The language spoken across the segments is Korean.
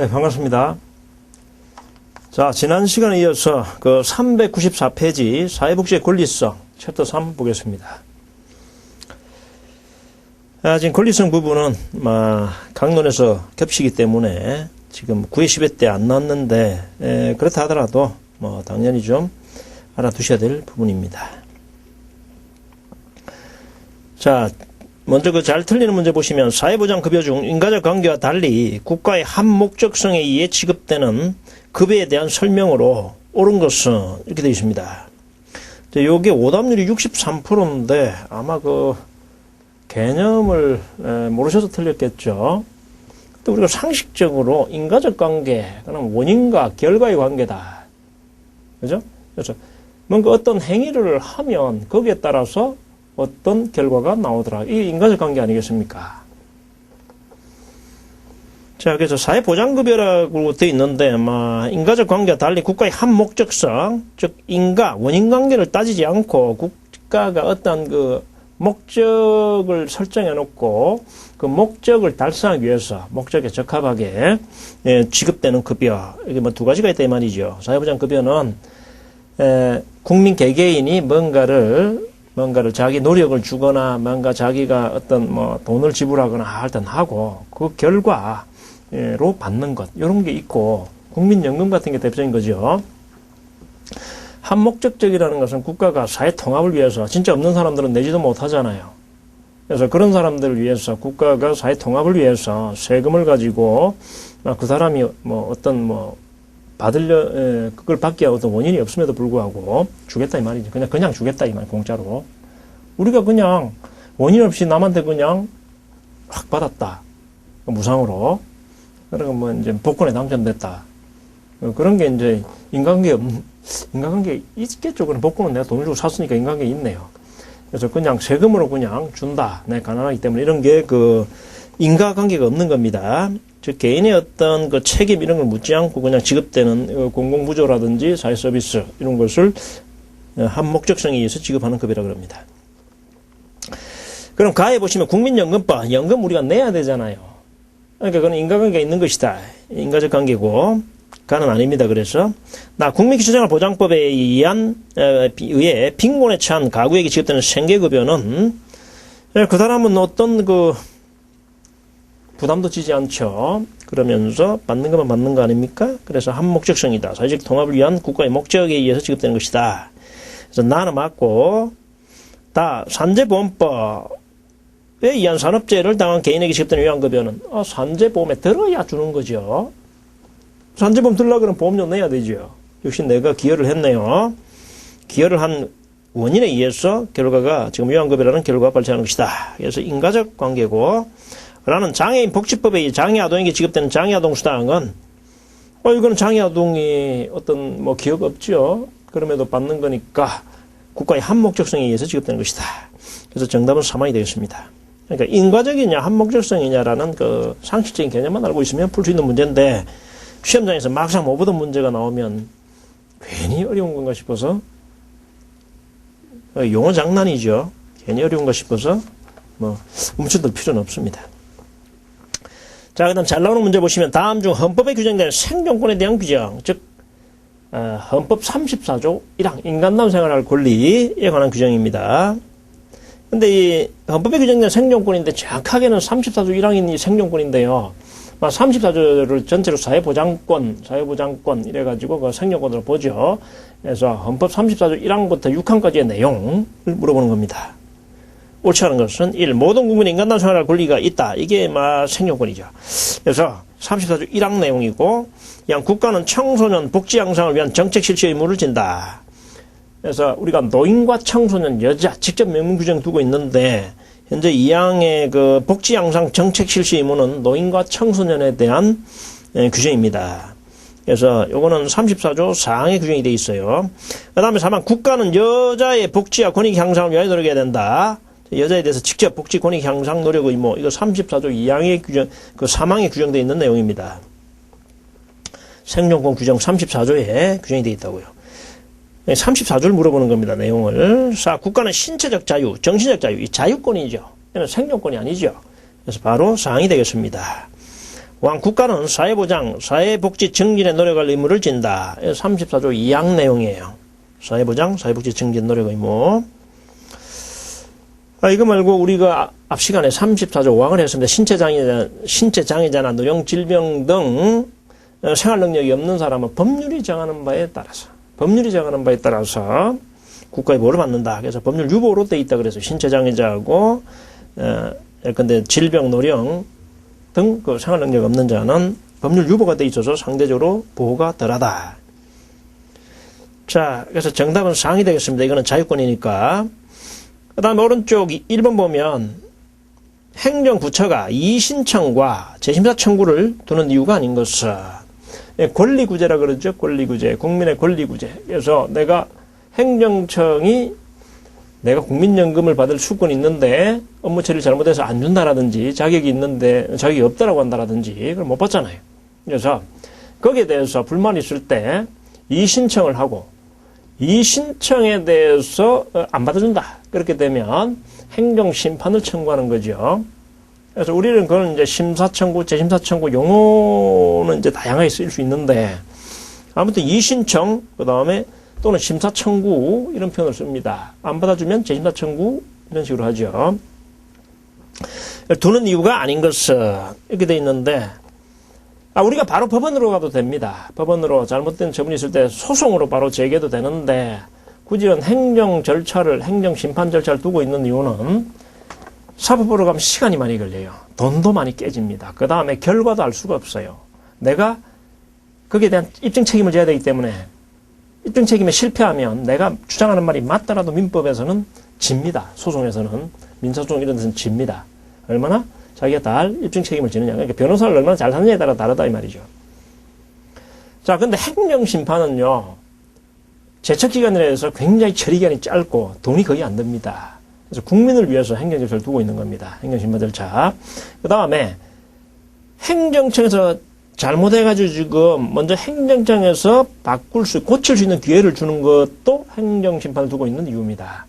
네, 반갑습니다. 자, 지난 시간에 이어서 그 394페이지 사회복지의 권리성 챕터 3 보겠습니다. 지금 권리성 부분은 강론에서 겹치기 때문에 지금 9회 10회 때 안 나왔는데 그렇다 하더라도 당연히 좀 알아두셔야 될 부분입니다. 자, 먼저 그 잘 틀리는 문제 보시면 사회보장 급여 중 인과적 관계와 달리 국가의 한 목적성에 의해 지급되는 급여에 대한 설명으로 옳은 것은 이렇게 되어 있습니다. 요게 오답률이 63%인데 아마 그 개념을 모르셔서 틀렸겠죠. 또 우리가 상식적으로 인과적 관계, 그럼 원인과 결과의 관계다. 그죠? 그래서 뭔가 어떤 행위를 하면 거기에 따라서 어떤 결과가 나오더라. 이게 인과적 관계 아니겠습니까? 자, 그래서 사회보장급여라고 되어 있는데, 인과적 관계와 달리 국가의 한 목적성, 즉, 인과, 원인 관계를 따지지 않고 국가가 어떤 그 목적을 설정해 놓고 그 목적을 달성하기 위해서 목적에 적합하게 지급되는 급여. 이게 두 가지가 있다 이 말이죠. 사회보장급여는 국민 개개인이 뭔가를 자기 노력을 주거나 뭔가 자기가 어떤 돈을 지불하거나 할 땐 하고 그 결과로 받는 것 이런 게 있고 국민연금 같은 게 대표적인 거죠. 한목적적이라는 것은 국가가 사회 통합을 위해서 진짜 없는 사람들은 내지도 못하잖아요. 그래서 그런 사람들을 위해서 국가가 사회 통합을 위해서 세금을 가지고 그 사람이 그걸 받기 위한 어떤 원인이 없음에도 불구하고 주겠다 이 말이죠. 그냥 주겠다 이 말, 공짜로. 우리가 그냥 원인 없이 남한테 그냥 확 받았다. 무상으로. 그러면 이제 복권에 당첨됐다. 그런 게 이제 인간관계 있겠죠. 그럼 복권은 내가 돈을 주고 샀으니까 인간관계 있네요. 그래서 그냥 세금으로 그냥 준다. 내가 가난하기 때문에 이런 게 그 인과관계가 없는 겁니다. 즉 개인의 어떤 그 책임 이런 걸 묻지 않고 그냥 지급되는 공공부조라든지 사회 서비스 이런 것을 한 목적성에 의해서 지급하는 급여라 그럽니다. 그럼 가에 보시면 국민연금법, 연금 우리가 내야 되잖아요. 그러니까 그건 인과관계가 있는 것이다. 인과적 관계고 가는 아닙니다. 그래서 국민기초생활보장법에 의해 빈곤에 처한 가구에게 지급되는 생계급여는 그 사람은 어떤 그 부담도 지지 않죠. 그러면서 받는 것만 받는 거 아닙니까? 그래서 한 목적성이다. 사회적 통합을 위한 국가의 목적에 의해서 지급되는 것이다. 그래서 나는 맞고 다 산재보험법에 의한 산업재해를 당한 개인에게 지급되는 요양급여는 산재보험에 들어야 주는 거죠. 산재보험 들려고 그러면 보험료 내야 되죠. 역시 내가 기여를 했네요. 기여를 한 원인에 의해서 결과가 지금 요양급여라는 결과가 발생하는 것이다. 그래서 인과적 관계고 라는 장애인 복지법에 의해 장애아동에게 지급되는 장애아동 수당은 이거는 장애아동이 어떤 기여가 없죠. 그럼에도 받는 거니까 국가의 한 목적성에 의해서 지급되는 것이다. 그래서 정답은 3번이 되겠습니다. 그러니까 인과적이냐 한 목적성이냐라는 그 상식적인 개념만 알고 있으면 풀 수 있는 문제인데 시험장에서 막상 못 보던 문제가 나오면 괜히 어려운 건가 싶어서 용어 장난이죠. 괜히 어려운가 싶어서 움츠들 필요는 없습니다. 자, 그 다음 잘 나오는 문제 보시면 다음 중 헌법에 규정된 생존권에 대한 규정, 즉 헌법 34조 1항 인간다운 생활할 권리에 관한 규정입니다. 근데 이 헌법에 규정된 생존권인데 정확하게는 34조 1항인 이 생존권인데요. 34조를 전체로 사회보장권 이래가지고 그 생존권으로 보죠. 그래서 헌법 34조 1항부터 6항까지의 내용을 물어보는 겁니다. 옳지 않은 것은 1. 모든 국민이 인간다운 생활할 권리가 있다. 이게 생존권이죠. 그래서 34조 1항 내용이고 국가는 청소년 복지 향상을 위한 정책 실시 의무를 진다. 그래서 우리가 노인과 청소년, 여자 직접 명문 규정 두고 있는데 현재 2항의 그 복지 향상 정책 실시 의무는 노인과 청소년에 대한 규정입니다. 그래서 요거는 34조 4항의 규정이 되어 있어요. 그 다음에 4번 국가는 여자의 복지와 권익 향상을 위하여 노력해야 된다. 여자에 대해서 직접 복지 권익 향상 노력 의무, 이거 34조 2항의 규정, 그 3항에 규정되어 있는 내용입니다. 생존권 규정 34조에 규정이 되어 있다고요. 34조를 물어보는 겁니다. 내용을. 국가는 신체적 자유, 정신적 자유, 이 자유권이죠. 얘는 생존권이 아니죠. 그래서 바로 4항이 되겠습니다. 왕 국가는 사회보장, 사회복지 증진에 노력할 의무를 진다. 34조 2항 내용이에요. 사회보장, 사회복지 증진 노력 의무. 이거 말고 우리가 앞 시간에 34조 5항을 했습니다. 신체장애자나 노령질병 등 생활능력이 없는 사람은 법률이 정하는 바에 따라서 국가의 보호를 받는다. 그래서 법률 유보로 돼 있다. 그래서 신체장애자하고 예컨대 질병, 노령 등 그 생활능력 없는 자는 법률 유보가 돼 있어서 상대적으로 보호가 덜하다. 자, 그래서 정답은 상이 되겠습니다. 이거는 자유권이니까. 그 다음에 오른쪽 1번 보면 행정부처가 이의신청과 재심사 청구를 두는 이유가 아닌 것은 권리구제라 그러죠. 권리구제. 국민의 권리구제. 그래서 내가 행정청이 내가 국민연금을 받을 수권이 있는데 업무 처리를 잘못해서 안 준다라든지 자격이 있는데 자격이 없다라고 한다라든지 그걸 못 받잖아요. 그래서 거기에 대해서 불만이 있을 때 이의신청을 하고 이의신청에 대해서 안 받아준다. 그렇게 되면 행정심판을 청구하는 거죠. 그래서 우리는 그건 이제 심사청구, 재심사청구 용어는 이제 다양하게 쓰일 수 있는데 아무튼 이의신청, 그 다음에 또는 심사청구 이런 표현을 씁니다. 안 받아주면 재심사청구 이런 식으로 하죠. 두는 이유가 아닌 것은 이렇게 돼 있는데 우리가 바로 법원으로 가도 됩니다. 법원으로 잘못된 처분이 있을 때 소송으로 바로 제기해도 되는데 굳이 행정 절차를, 행정 심판 절차를 두고 있는 이유는 사법부로 가면 시간이 많이 걸려요. 돈도 많이 깨집니다. 그 다음에 결과도 알 수가 없어요. 내가 거기에 대한 입증 책임을 져야 되기 때문에 입증 책임에 실패하면 내가 주장하는 말이 맞더라도 민법에서는 집니다. 소송에서는 민사소송 이런 데서는 집니다. 얼마나 자기가 다 입증 책임을 지느냐. 그러니까 변호사를 얼마나 잘 사느냐에 따라 다르다 이 말이죠. 자, 근데 행정심판은요. 제척기간에 대해서 굉장히 처리기간이 짧고 돈이 거의 안 듭니다. 그래서 국민을 위해서 행정절차를 두고 있는 겁니다. 행정심판 절차. 그 다음에 행정청에서 잘못해가지고 지금 먼저 행정청에서 고칠 수 있는 기회를 주는 것도 행정심판을 두고 있는 이유입니다.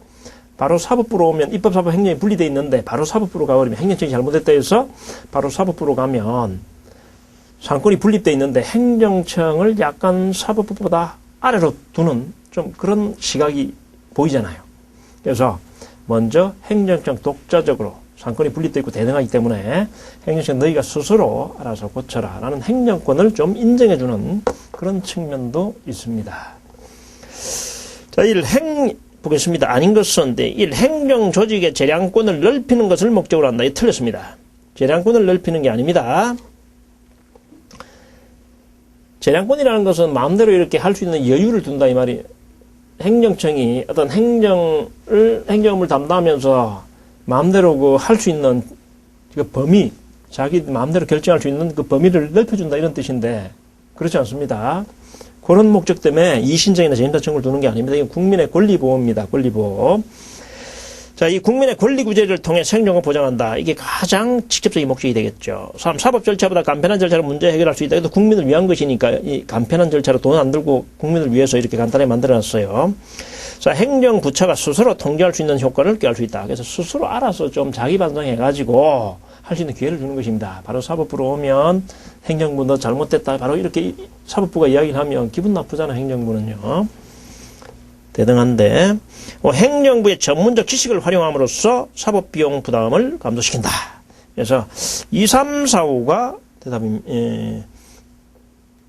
바로 사법부로 오면 입법사법 행정이 분리되어 있는데 바로 사법부로 가버리면 행정청이 잘못했다 해서 바로 사법부로 가면 상권이 분립되어 있는데 행정청을 약간 사법부보다 아래로 두는 좀 그런 시각이 보이잖아요. 그래서 먼저 행정청 독자적으로 상권이 분립되어 있고 대등하기 때문에 행정청 너희가 스스로 알아서 고쳐라 라는 행정권을 좀 인정해주는 그런 측면도 있습니다. 자, 보겠습니다. 아닌 것은 1. 행정조직의 재량권을 넓히는 것을 목적으로 한다. 이 틀렸습니다. 재량권을 넓히는 게 아닙니다. 재량권이라는 것은 마음대로 이렇게 할 수 있는 여유를 둔다 이 말이. 행정청이 어떤 행정을 담당하면서 마음대로 할 수 있는 그 범위, 자기 마음대로 결정할 수 있는 그 범위를 넓혀준다 이런 뜻인데 그렇지 않습니다. 그런 목적 때문에 이의신청이나 재심사청구를 두는 게 아닙니다. 이건 국민의 권리보호입니다. 권리보호. 자, 이 국민의 권리구제를 통해 생존을 보장한다. 이게 가장 직접적인 목적이 되겠죠. 3. 사법 절차보다 간편한 절차로 문제 해결할 수 있다. 이것도 국민을 위한 것이니까 이 간편한 절차로 돈 안 들고 국민을 위해서 이렇게 간단하게 만들어놨어요. 자, 행정부처가 스스로 통제할 수 있는 효과를 꾀할 수 있다. 그래서 스스로 알아서 좀 자기 반성해가지고 할 수 있는 기회를 주는 것입니다. 바로 사법부로 오면 행정부 너 잘못됐다. 바로 이렇게 사법부가 이야기를 하면 기분 나쁘잖아, 행정부는요. 대등한데, 행정부의 전문적 지식을 활용함으로써 사법비용 부담을 감소시킨다. 그래서 2, 3, 4, 5가 대답입니다.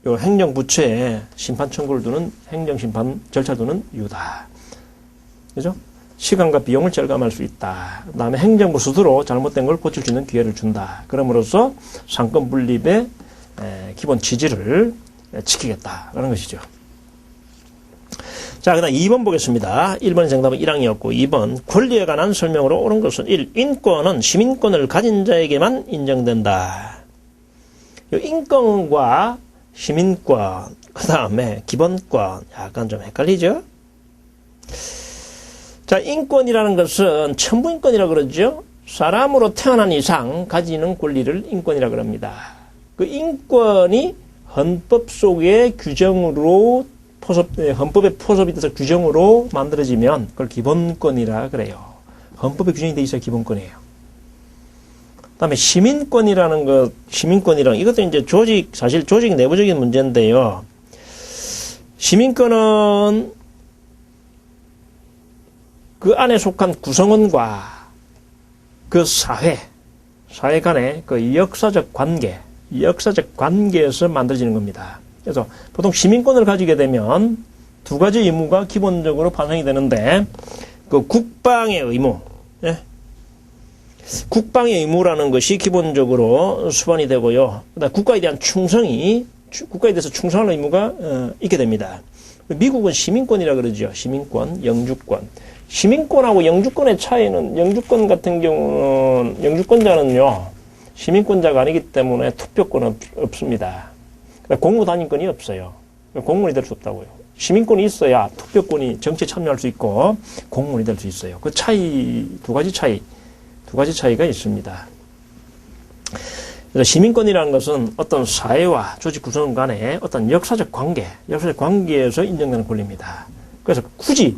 요 행정부처에 심판 청구를 두는 행정심판 절차 두는 이유다. 그죠? 시간과 비용을 절감할 수 있다. 그 다음에 행정부 스스로 잘못된 걸 고칠 수 있는 기회를 준다. 그럼으로써 상권 분립의 기본 취지를 지키겠다라는 것이죠. 자, 그 다음 2번 보겠습니다. 1번 정답은 1항이었고 2번 권리에 관한 설명으로 옳은 것은 1. 인권은 시민권을 가진 자에게만 인정된다. 인권과 시민권, 그 다음에 기본권 약간 좀 헷갈리죠? 자, 인권이라는 것은 천부인권이라고 그러죠. 사람으로 태어난 이상 가지는 권리를 인권이라고 합니다. 그 인권이 헌법 속의 규정으로 헌법에 포섭이 돼서 규정으로 만들어지면 그걸 기본권이라 그래요. 헌법에 규정이 돼 있어야 기본권이에요. 그다음에 시민권이랑 이것도 이제 사실 조직 내부적인 문제인데요. 시민권은 그 안에 속한 구성원과 그 사회 간의 그 역사적 관계에서 만들어지는 겁니다. 그래서 보통 시민권을 가지게 되면 두 가지 의무가 기본적으로 반영이 되는데, 그 국방의 의무, 국방의 의무라는 것이 기본적으로 수반이 되고요. 그다음 국가에 대한 국가에 대해서 충성할 의무가 있게 됩니다. 미국은 시민권이라 그러죠. 시민권, 영주권. 시민권하고 영주권의 차이는, 영주권 같은 경우는, 영주권자는요, 시민권자가 아니기 때문에 투표권은 없습니다. 공무단임권이 없어요. 공무원이 될 수 없다고요. 시민권이 있어야 투표권이 정치에 참여할 수 있고 공무원이 될 수 있어요. 그 차이, 두 가지 차이가 있습니다. 그래서 시민권이라는 것은 어떤 사회와 조직 구성 간의 어떤 역사적 관계에서 인정되는 권리입니다. 그래서 굳이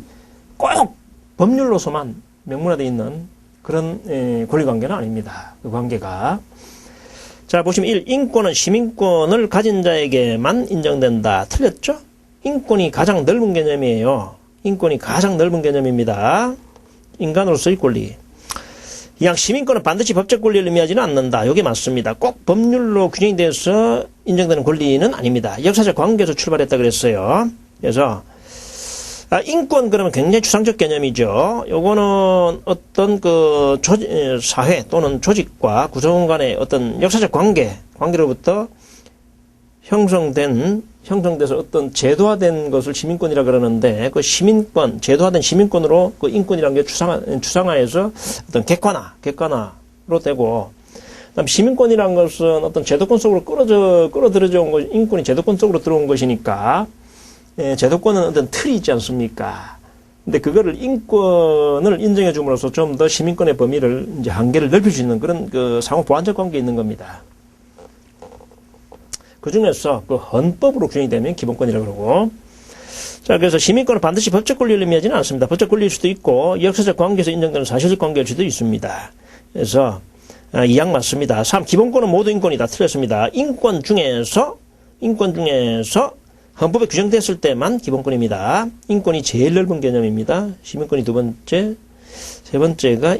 꼭 법률로서만 명문화되어 있는 그런 권리관계는 아닙니다. 그 관계가. 자, 보시면 1. 인권은 시민권을 가진 자에게만 인정된다. 틀렸죠? 인권이 가장 넓은 개념이에요. 인권이 가장 넓은 개념입니다. 인간으로서의 권리. 이양 시민권은 반드시 법적 권리를 의미하지는 않는다. 이게 맞습니다. 꼭 법률로 규정이 돼서 인정되는 권리는 아닙니다. 역사적 관계에서 출발했다 그랬어요. 그래서 인권 그러면 굉장히 추상적 개념이죠. 요거는 어떤 그 사회 또는 조직과 구성원 간의 어떤 역사적 관계로부터 형성돼서 어떤 제도화된 것을 시민권이라 그러는데, 그 제도화된 시민권으로 그 인권이라는 게 추상화해서 어떤 객관화로 되고, 그다음 시민권이라는 것은 어떤 제도권 속으로 끌어들여져 온 것, 인권이 제도권 속으로 들어온 것이니까, 제도권은 어떤 틀이 있지 않습니까? 근데 그거를 인권을 인정해 줌으로써 좀 더 시민권의 범위를, 이제 한계를 넓힐 수 있는 그런 그 상호 보완적 관계에 있는 겁니다. 그 중에서 그 헌법으로 규정이 되면 기본권이라고 그러고. 자, 그래서 시민권은 반드시 법적 권리를 의미하지는 않습니다. 법적 권리일 수도 있고, 역사적 관계에서 인정되는 사실적 관계일 수도 있습니다. 그래서, 이양 맞습니다. 3. 기본권은 모두 인권이다. 틀렸습니다. 인권 중에서 헌법에 규정됐을 때만 기본권입니다. 인권이 제일 넓은 개념입니다. 시민권이 두 번째, 세 번째가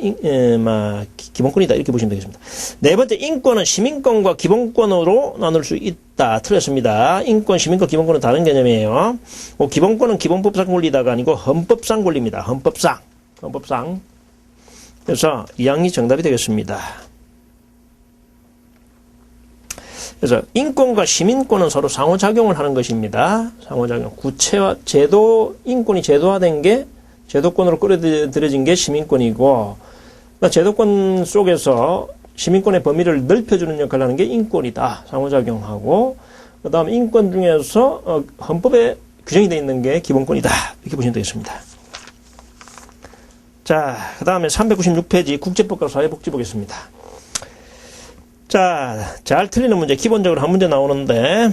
기본권이다. 이렇게 보시면 되겠습니다. 네 번째, 인권은 시민권과 기본권으로 나눌 수 있다. 틀렸습니다. 인권, 시민권, 기본권은 다른 개념이에요. 기본권은 기본법상 권리다가 아니고 헌법상 권리입니다. 헌법상. 그래서 이양이 정답이 되겠습니다. 그래서 인권과 시민권은 서로 상호작용을 하는 것입니다. 상호작용. 인권이 제도화된 게, 제도권으로 끌어들여진 게 시민권이고, 제도권 속에서 시민권의 범위를 넓혀주는 역할을 하는 게 인권이다. 상호작용하고, 그 다음 인권 중에서 헌법에 규정이 되어 있는 게 기본권이다. 이렇게 보시면 되겠습니다. 자, 그 다음에 396페이지 국제법과 사회복지 보겠습니다. 자, 잘 틀리는 문제, 기본적으로 한 문제 나오는데,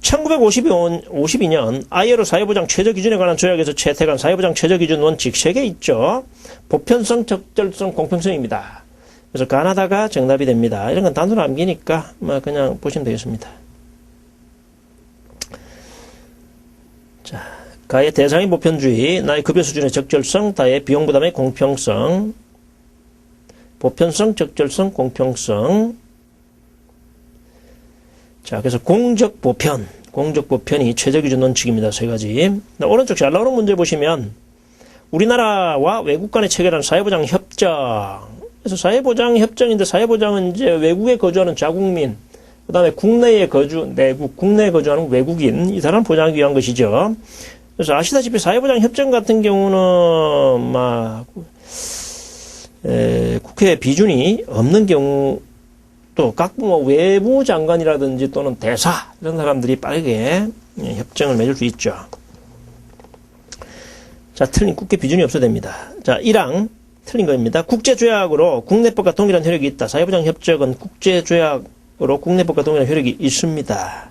1952년 ILO 사회보장 최저기준에 관한 조약에서 채택한 사회보장 최저기준 원칙 3개 있죠. 보편성, 적절성, 공평성입니다. 그래서 가나다가 정답이 됩니다. 이런 건 단순 암기니까 그냥 보시면 되겠습니다. 자, 가의 대상의 보편주의, 나의 급여 수준의 적절성, 다의 비용 부담의 공평성, 보편성, 적절성, 공평성. 자, 그래서 공적보편이 최저기준 원칙입니다. 3가지. 오른쪽 잘 나오는 문제 보시면, 우리나라와 외국 간에 체결한 사회보장 협정. 그래서 사회보장 협정인데, 사회보장은 이제 외국에 거주하는 자국민, 그 다음에 국내에 거주하는 외국인, 이 사람 보장하기 위한 것이죠. 그래서 아시다시피 사회보장 협정 같은 경우는, 국회 비준이 없는 경우, 또 각 외무 장관이라든지 또는 대사 이런 사람들이 빠르게 협정을 맺을 수 있죠. 자, 틀린 국회 비준이 없어야 됩니다. 자, 1항 틀린 겁니다. 국제조약으로 국내법과 동일한 효력이 있다. 사회보장 협정은 국제조약으로 국내법과 동일한 효력이 있습니다.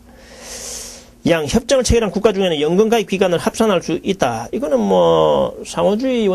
2항 협정을 체결한 국가 중에는 연금 가입 기간을 합산할 수 있다. 이거는 상호주의